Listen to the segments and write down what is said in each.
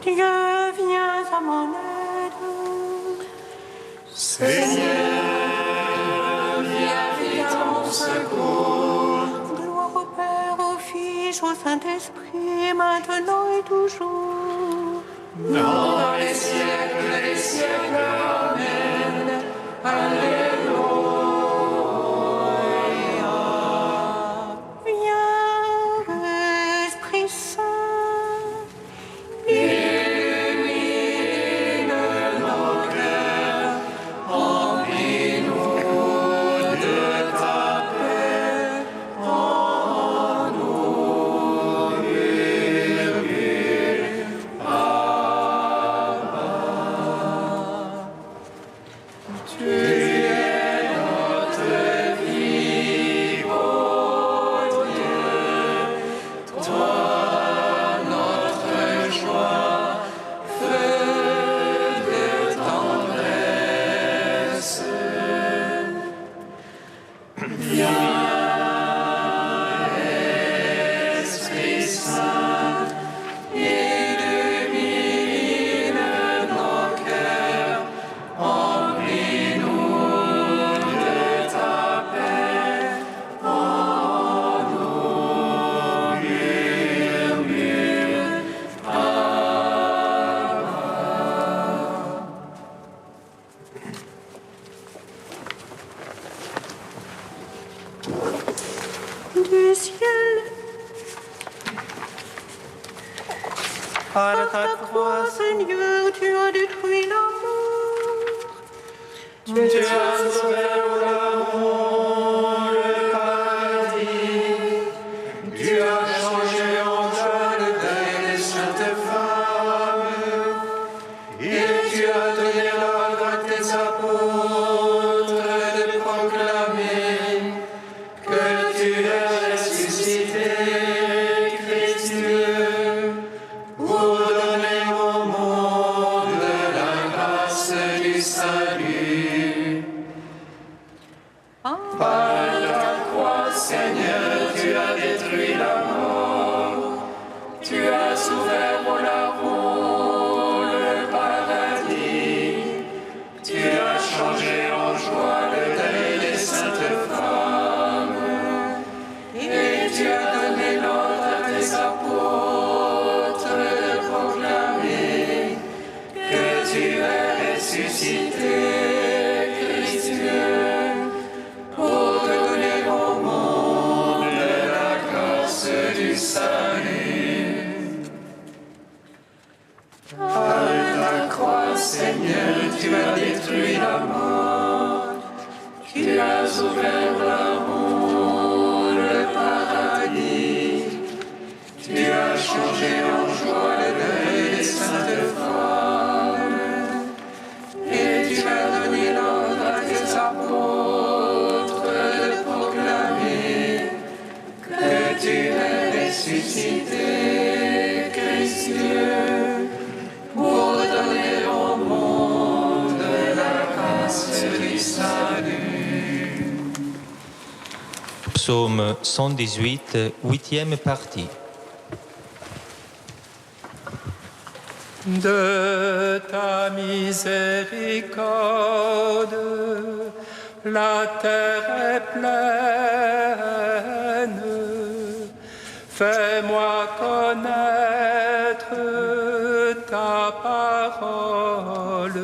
Dieu, viens à mon aide. Seigneur, viens vite à mon secours. Gloire au Père, au Fils, au Saint-Esprit, maintenant et toujours. Dans les siècles des siècles. Amen. Alléluia. Viens, Esprit Saint. Du ciel. Par ta croix, Seigneur, tu as détruit la mort. Tu as ouvert l'amour, le paradis. Tu as changé en joie le deuil des saintes femmes. Et tu as donné l'ordre à tes apôtres de proclamer que tu es ressuscité, Christ Dieu, pour donner au monde la grâce du salut. Par ta croix, Seigneur, tu as détruit la mort. Tu as ouvert au larron le paradis. Tu as changé en joie le deuil des saintes femmes. Et tu as donné l'ordre à tes apôtres de proclamer que tu es ressuscité, Christ Dieu, pour donner au monde la grâce du salut. Par ta croix, Seigneur, tu as détruit la mort. Tu as ouvert l'amour, le paradis. Tu as changé en joie le deuil des saintes femmes. Et tu as donné l'ordre à tes apôtres de proclamer que tu es ressuscité, Christ Dieu, pour donner au monde la grâce du salut. Psaume 118, 8e partie. De ta miséricorde, la terre est pleine. Fais-moi connaître ta parole.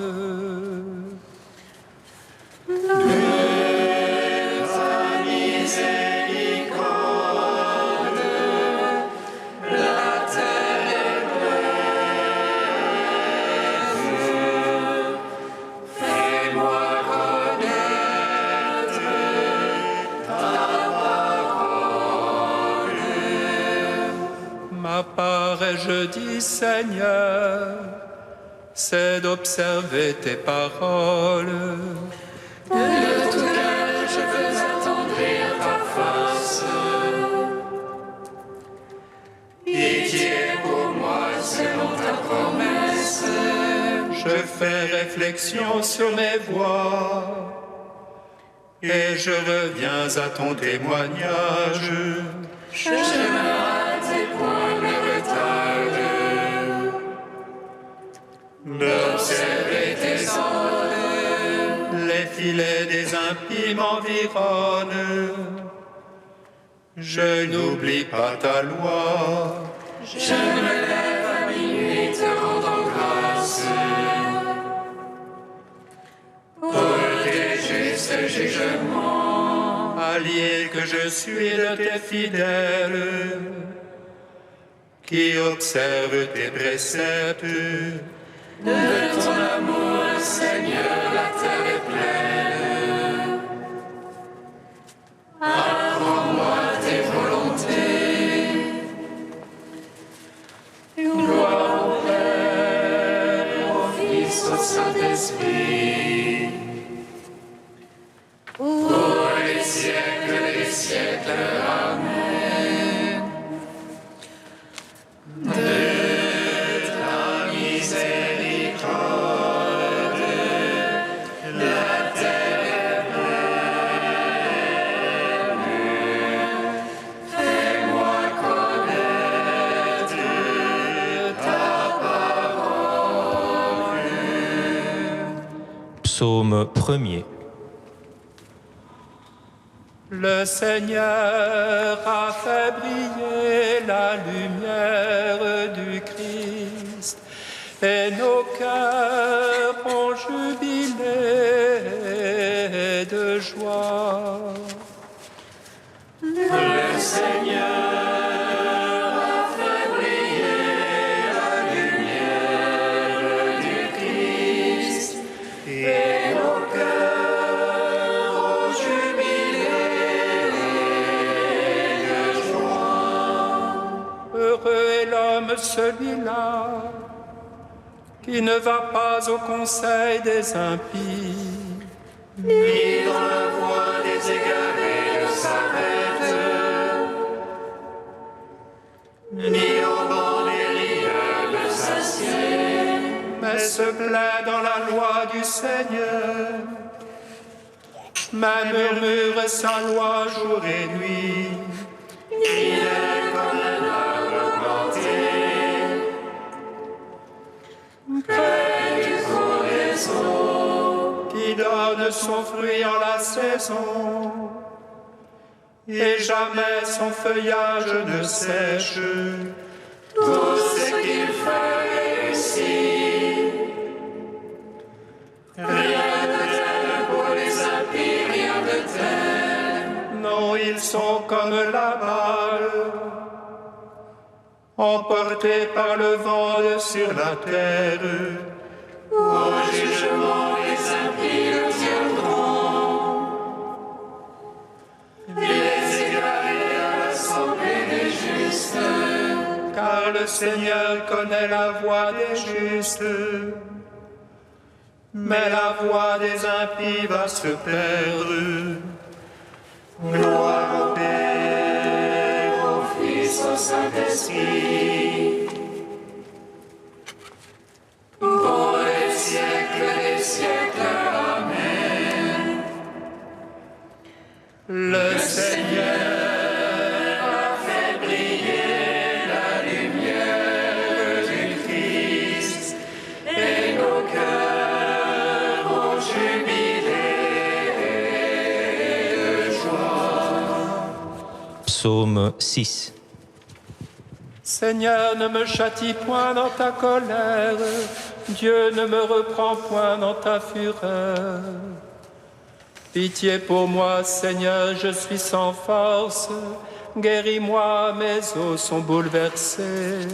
Ma part, je dis, Seigneur, c'est d'observer tes paroles. De tout cœur, je veux attendrir ta face. Pitié pour moi selon ta promesse. Je fais réflexion sur mes voies et je reviens à ton témoignage. Je me hâte et point me retarde. filets des impies m'environnent. Je n'oublie pas ta loi. Je me lève à minuit te rendant grâce. Pour tes justes jugements, Allié que je suis de tes fidèles, qui observent tes préceptes. de ton amour, Seigneur, la terre est pleine. Apprends-moi tes volontés. Gloire au Père, au Fils, au Saint-Esprit. Pour les siècles des siècles. Amen. De ta miséricorde, la terre est pleine. Fais-moi connaître ta parole. Psaume 1er. Le Seigneur a fait briller la lumière du Christ, et nos cœurs ont jubilé de joie. Le Seigneur a fait briller la lumière du Christ, et nos cœurs ont jubilé de joie. Heureux est l'homme celui-là qui ne va pas au conseil des impies, Ni dans la voie des égarés ne s'arrête, ni au banc des rieurs ne s'assied. mais se plaît dans la loi du Seigneur. Mais murmure sa loi jour et nuit. Il est comme un arbre planté près du cours des eaux, Qui donne son fruit en la saison, et jamais son feuillage ne sèche. tout ce qu'il fait réussit. Rien de tel pour les impies, rien de tel. Non, ils sont comme la balle, emportés par le vent sur la terre. Au jugement, les impies le tiendront. Les égarés à l'assemblée des justes. Car le Seigneur connaît la voie des justes, mais la voie des impies va se perdre. Gloire au Père, Au Fils, au Saint-Esprit. Pour les siècles des siècles. Amen. le Seigneur A fait briller la lumière du Christ, et nos cœurs ont jubilé de joie. Psaume 6. Seigneur, ne me châtie point dans ta colère, Dieu ne me reprend point dans ta fureur. Pitié pour moi, Seigneur, je suis sans force, guéris-moi, mes os sont bouleversés.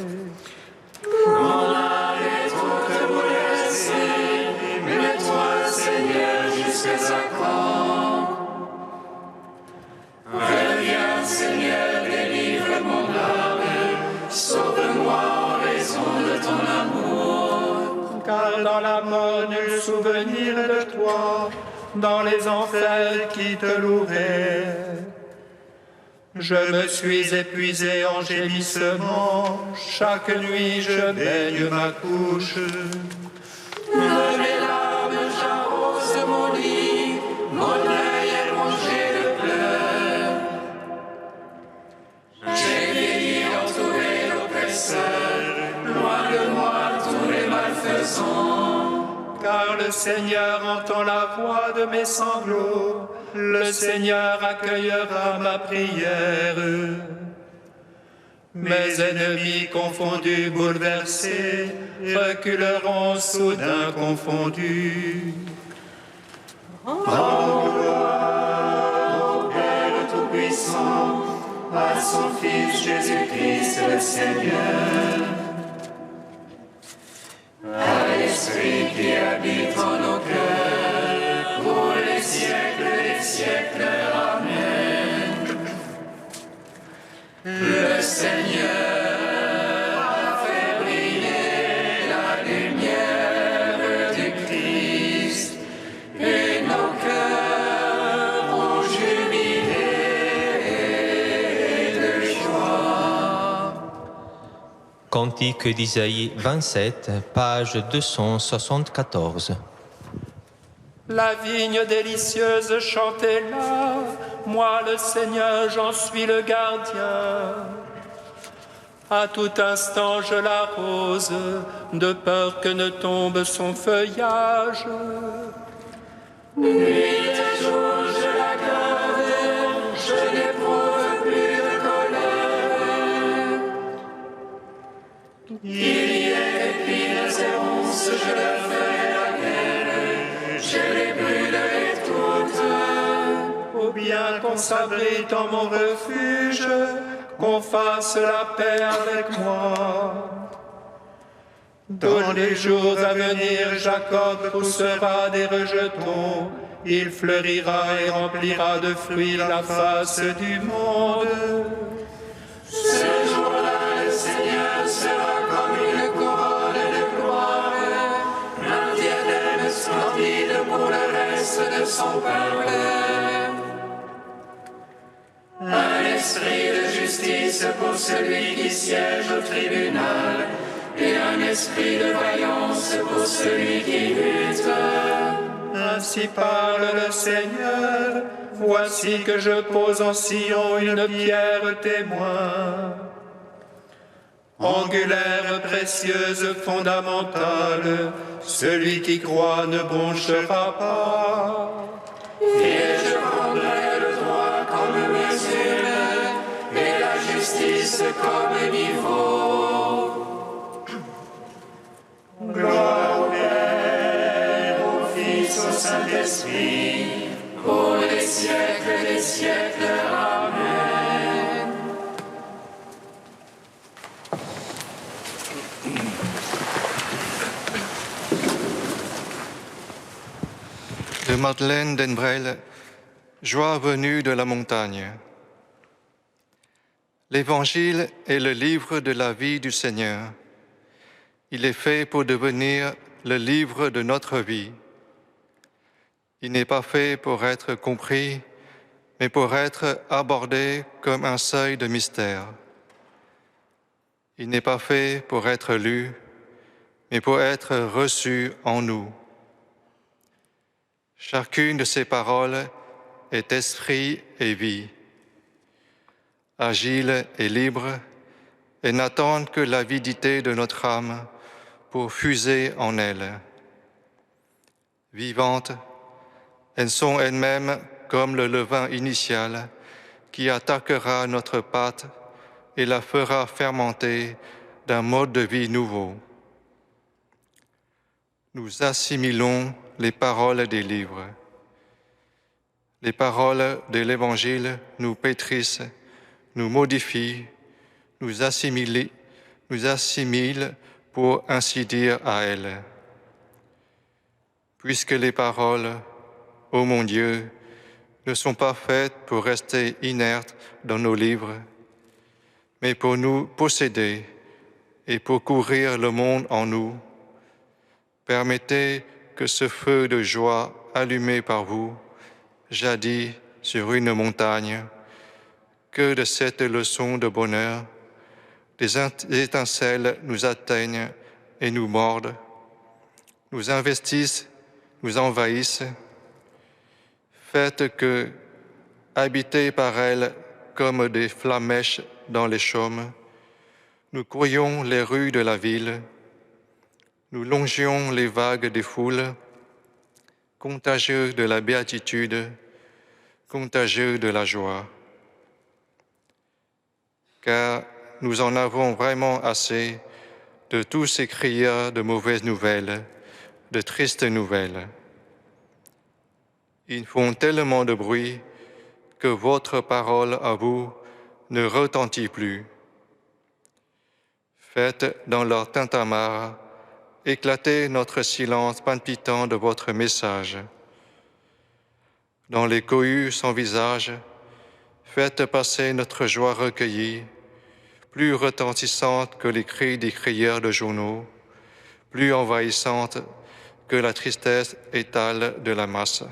Mon âme est toute bouleversée, mais toi, Seigneur, jusqu'à quand? Reviens, Seigneur, délivre mon âme, sauve-moi en raison de ton amour. Car dans la mort, nul souvenir de toi, dans les enfers qui te loueraient. Je me suis épuisé en gémissement, chaque nuit je baigne ma couche. De mes larmes, j'arrose mon lit, mon œil est rongé de pleurs. J'ai vieilli entouré d'oppresseurs, loin de moi tous les malfaisants. Car le Seigneur entend la voix de mes sanglots, le Seigneur accueillera ma prière. Mes ennemis confondus, bouleversés, reculeront soudain confondus. Rends gloire au Père Tout-Puissant, à son Fils Jésus-Christ le Seigneur, à l'Esprit qui habite en nos cœurs, pour les siècles des siècles. Amen. Le Seigneur a fait briller la lumière du Christ, et nos cœurs ont jubilé de joie. Cantique d'Isaïe 27, page 274. La vigne délicieuse, chantez-la, moi le Seigneur, j'en suis le gardien. À tout instant je l'arrose, de peur que ne tombe son feuillage. Nuit et jour je la garde, je n'éprouve plus de colère. Il y a épines et ronces, je leur fais la guerre, je les brûlerai toutes. Ou bien qu'on s'abrite dans mon refuge, qu'on fasse la paix avec moi. Dans les jours à venir, Jacob poussera des rejetons, il fleurira et remplira de fruits la face du monde. Ce jour-là, le Seigneur sera comme une couronne de gloire, un diadème splendide pour le reste de son peuple. Un esprit de justice pour celui qui siège au tribunal, et un esprit de vaillance pour celui qui lutte. Ainsi parle le Seigneur, voici que je pose en Sion une pierre témoin. Angulaire, précieuse, fondamentale, celui qui croit ne bronchera pas. Et je prendrai le droit comme mesure, et la justice comme niveau. Gloire au Père, au Fils, au Saint-Esprit, pour les siècles des siècles. Amen. De Madeleine d'Enbrel, Joie venue de la montagne. L'Évangile est le livre de la vie du Seigneur. Il est fait pour devenir le livre de notre vie. Il n'est pas fait pour être compris, mais pour être abordé comme un seuil de mystère. Il n'est pas fait pour être lu, mais pour être reçu en nous. Chacune de ces paroles est esprit et vie. Agile et libre, elles n'attendent que l'avidité de notre âme pour fuser en elles. Vivantes, elles sont elles-mêmes comme le levain initial qui attaquera notre pâte et la fera fermenter d'un mode de vie nouveau. Nous assimilons les paroles des livres. Les paroles de l'Évangile nous pétrissent, nous modifient, nous assimilent pour ainsi dire à elles. Puisque les paroles, ô mon Dieu, ne sont pas faites pour rester inertes dans nos livres, mais pour nous posséder et pour courir le monde en nous, permettez que ce feu de joie allumé par vous, jadis sur une montagne, que de cette leçon de bonheur, des étincelles nous atteignent et nous mordent, nous investissent, nous envahissent. Faites que, habités par elles comme des flammèches dans les chaumes, nous courions les rues de la ville, nous longions les vagues des foules, contagieux de la béatitude, contagieux de la joie. Car nous en avons vraiment assez de tous ces crieurs de mauvaises nouvelles, de tristes nouvelles. Ils font tellement de bruit que votre parole à vous ne retentit plus. Faites dans leur tintamarre éclater notre silence palpitant de votre message. Dans les cohues sans visage, faites passer notre joie recueillie, plus retentissante que les cris des crieurs de journaux, plus envahissante que la tristesse étale de la masse.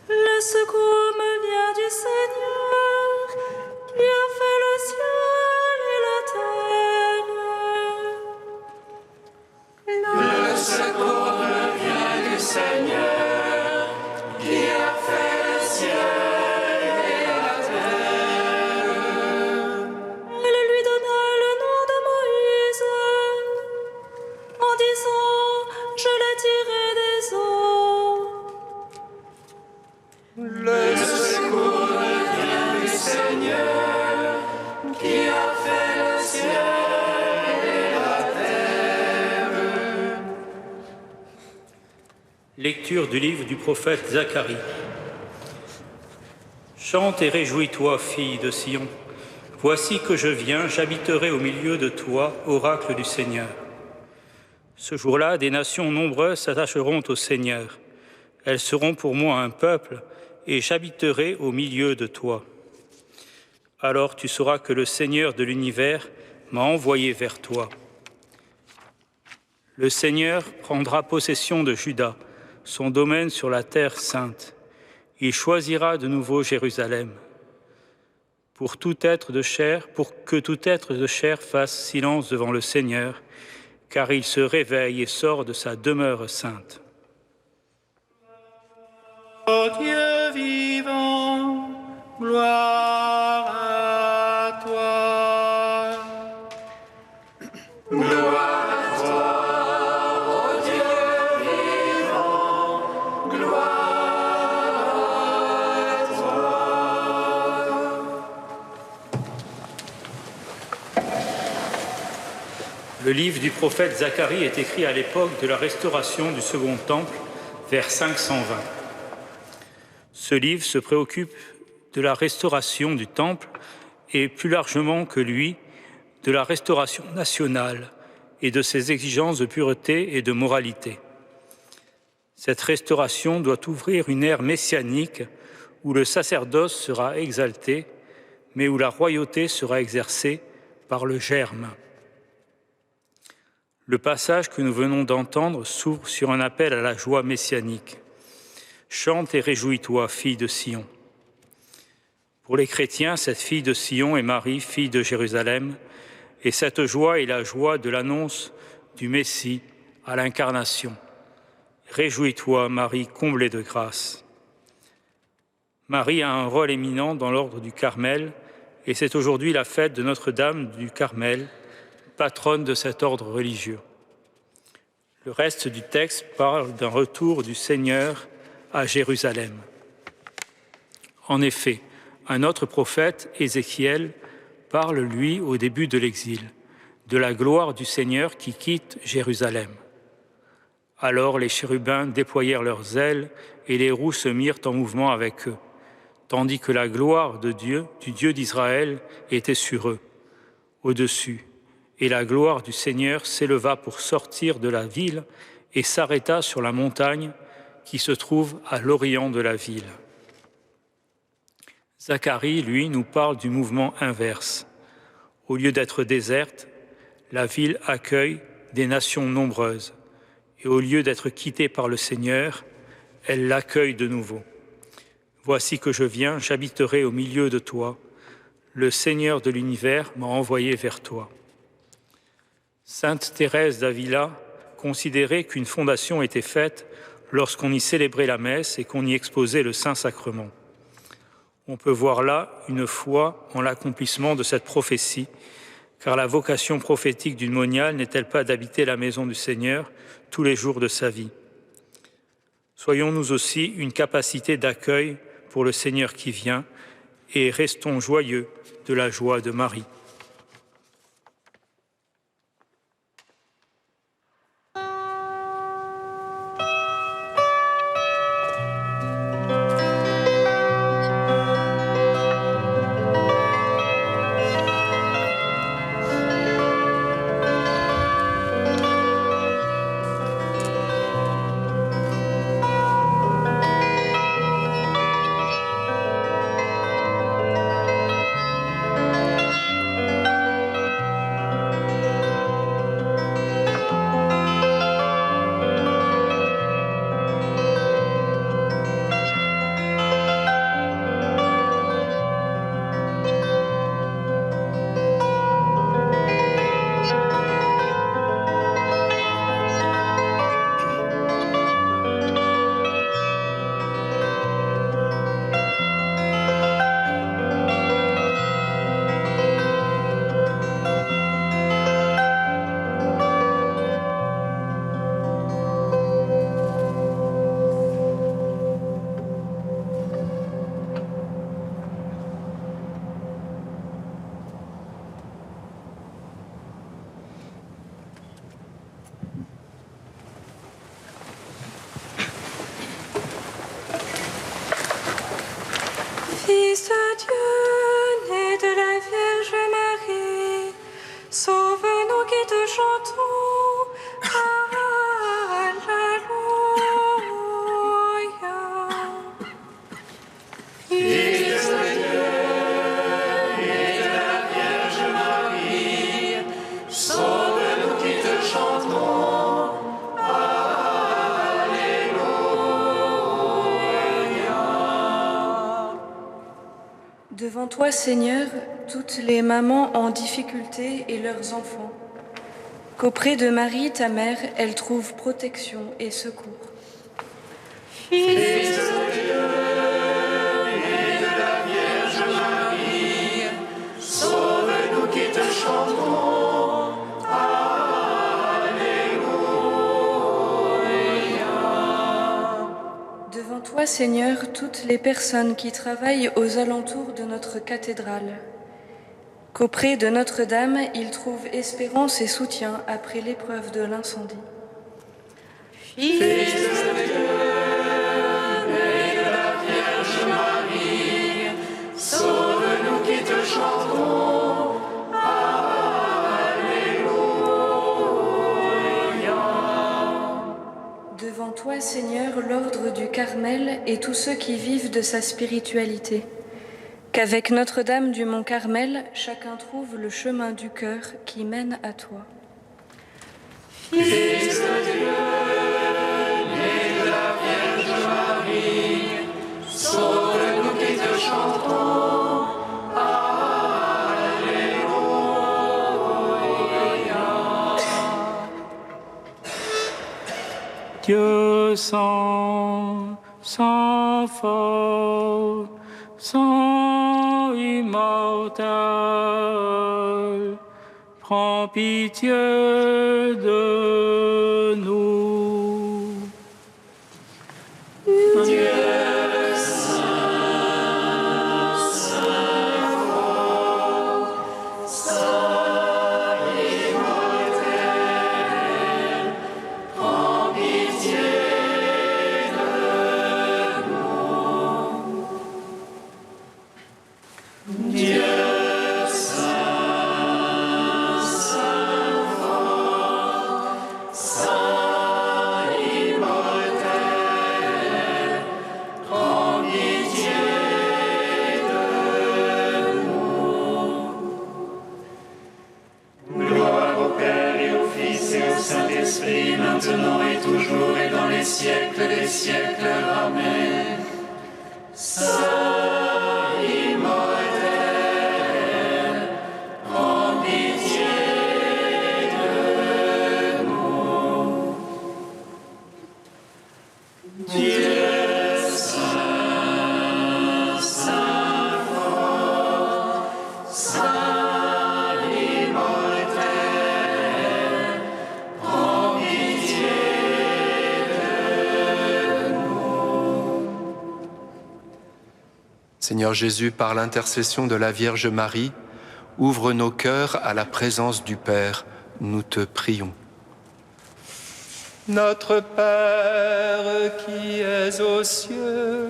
Le secours me vient du Seigneur, qui a fait le ciel et la terre. Le secours me vient du Seigneur, qui a fait le ciel et la terre. Elle lui donna le nom de Moïse, en disant, je l'ai tiré des eaux. Le secours me vient du Seigneur, qui a fait le ciel et la terre. Lecture du livre du prophète Zacharie. Chante et réjouis-toi, fille de Sion. Voici que je viens, j'habiterai au milieu de toi, oracle du Seigneur. Ce jour-là, des nations nombreuses s'attacheront au Seigneur. Elles seront pour moi un peuple, et j'habiterai au milieu de toi. Alors tu sauras que le Seigneur de l'univers m'a envoyé vers toi. Le Seigneur prendra possession de Juda, son domaine sur la terre sainte. Il choisira de nouveau Jérusalem. Pour que tout être de chair fasse silence devant le Seigneur, car il se réveille et sort de sa demeure sainte. Ô Dieu vivant, gloire à toi. Gloire à toi, ô Dieu vivant, gloire à toi. Le livre du prophète Zacharie est écrit à l'époque de la restauration du Second Temple, vers 520. Ce livre se préoccupe de la restauration du Temple et plus largement que lui, de la restauration nationale et de ses exigences de pureté et de moralité. Cette restauration doit ouvrir une ère messianique où le sacerdoce sera exalté, mais où la royauté sera exercée par le germe. Le passage que nous venons d'entendre s'ouvre sur un appel à la joie messianique. Chante et réjouis-toi, fille de Sion. Pour les chrétiens, cette fille de Sion est Marie, fille de Jérusalem, et cette joie est la joie de l'annonce du Messie à l'incarnation. Réjouis-toi, Marie, comblée de grâce. Marie a un rôle éminent dans l'ordre du Carmel et c'est aujourd'hui la fête de Notre-Dame du Carmel, patronne de cet ordre religieux. Le reste du texte parle d'un retour du Seigneur à Jérusalem. En effet, un autre prophète, Ézéchiel, parle, lui, au début de l'exil, de la gloire du Seigneur qui quitte Jérusalem. Alors les chérubins déployèrent leurs ailes et les roues se mirent en mouvement avec eux, tandis que la gloire de Dieu, du Dieu d'Israël, était sur eux, au-dessus. Et la gloire du Seigneur s'éleva pour sortir de la ville et s'arrêta sur la montagne qui se trouve à l'orient de la ville. Zacharie, lui, nous parle du mouvement inverse. Au lieu d'être déserte, la ville accueille des nations nombreuses. Et au lieu d'être quittée par le Seigneur, elle l'accueille de nouveau. Voici que je viens, j'habiterai au milieu de toi. Le Seigneur de l'univers m'a envoyé vers toi. Sainte Thérèse d'Avila considérait qu'une fondation était faite lorsqu'on y célébrait la messe et qu'on y exposait le Saint-Sacrement. On peut voir là une foi en l'accomplissement de cette prophétie, car la vocation prophétique d'une moniale n'est-elle pas d'habiter la maison du Seigneur tous les jours de sa vie? Soyons nous aussi une capacité d'accueil pour le Seigneur qui vient et restons joyeux de la joie de Marie. Fils de Dieu, né de la Vierge Marie, sauve-nous qui te chantons. Alléluia. Fils de Dieu, né de la Vierge Marie, sauve-nous qui te chantons. Devant toi, Seigneur, toutes les mamans en difficulté et leurs enfants, qu'auprès de Marie, ta mère, elles trouvent protection et secours. Fils de Dieu, né de la Vierge Marie, sauve-nous qui te chantons. Alléluia. Devant toi, Seigneur, toutes les personnes qui travaillent aux alentours de notre cathédrale, qu'auprès de Notre-Dame, ils trouvent espérance et soutien après l'épreuve de l'incendie. Fils de Dieu, né de la Vierge Marie, sauve-nous qui te chantons. Alléluia. Devant toi, Seigneur, l'ordre du Carmel et tous ceux qui vivent de sa spiritualité, qu'avec Notre-Dame du Mont Carmel, chacun trouve le chemin du cœur qui mène à toi. Fils de Dieu, né de la Vierge Marie, sauve-nous qui te chantons. Alléluia. Dieu sang, sans faute, sang immortel, prends pitié de nous. Dieu maintenant et toujours et dans les siècles des siècles. Amen. Saint immortel, prends pitié de nous. Dieu saint, saint fort, saint immortel, prends pitié de nous. Seigneur Jésus, par l'intercession de la Vierge Marie, ouvre nos cœurs à la présence du Père, nous te prions. Notre Père qui es aux cieux,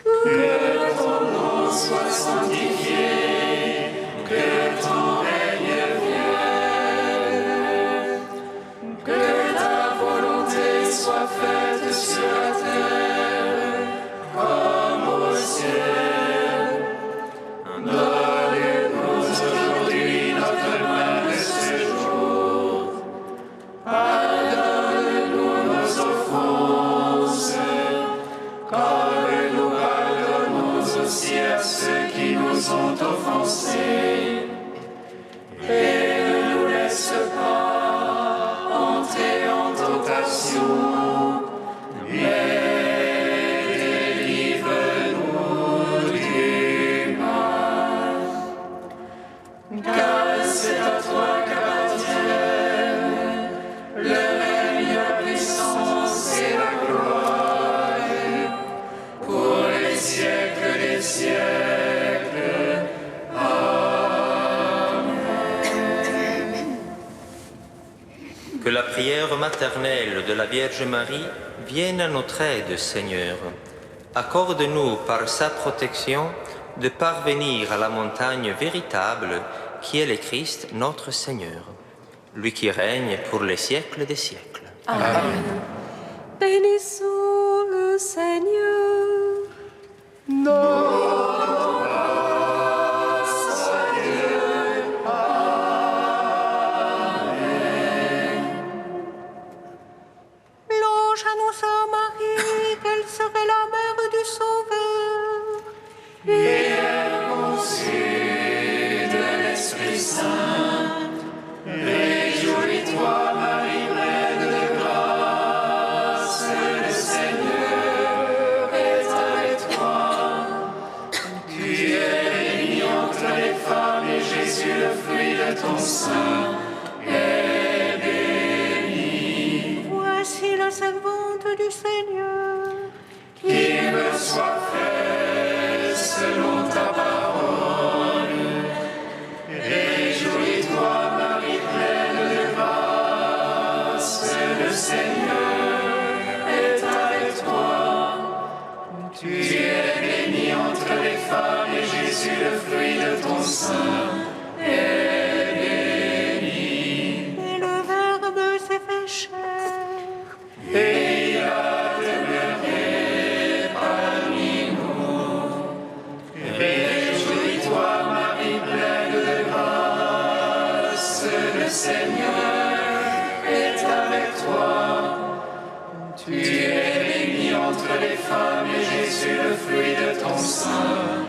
Que ton nom soit sanctifié, que ton règne vienne, que ta volonté soit faite sur la terre comme au ciel. Donne-nous aujourd'hui notre pain de ce jour. Pardonne-nous nos offenses, comme nous pardonnons aussi à ceux qui nous ont offensés. Et ne nous laisse pas entrer en tentation, mais délivre-nous du mal. Car c'est à toi qu'appartiennent le règne, la puissance et la gloire pour les siècles des siècles. Amen. Que la prière maternelle de la Vierge Marie vienne à notre aide, Seigneur. Accorde-nous par sa protection de parvenir à la montagne véritable qui est le Christ, notre Seigneur, lui qui règne pour les siècles des siècles. Amen. Bénissons le Seigneur. L'ange annonça à Marie qu'elle serait la mère du Sauveur. Et elle conçut de l'Esprit Saint. Réjouis-toi, Marie, pleine de grâce, le Seigneur est avec toi. Tu es bénie entre les femmes et Jésus, le fruit de ton sein, est béni. Voici la servante du Seigneur. Qu'il me soit fait selon ta parole. Réjouis-toi, Marie, pleine de grâce, le Seigneur est avec toi. Tu es bénie entre les femmes et Jésus, le fruit de ton sein, est béni. Et le Verbe s'est fait chair. Et il a demeuré parmi nous. Réjouis-toi, Marie, pleine de grâce, le Seigneur est avec toi. Tu es bénie entre les femmes et Jésus, le fruit de ton sein,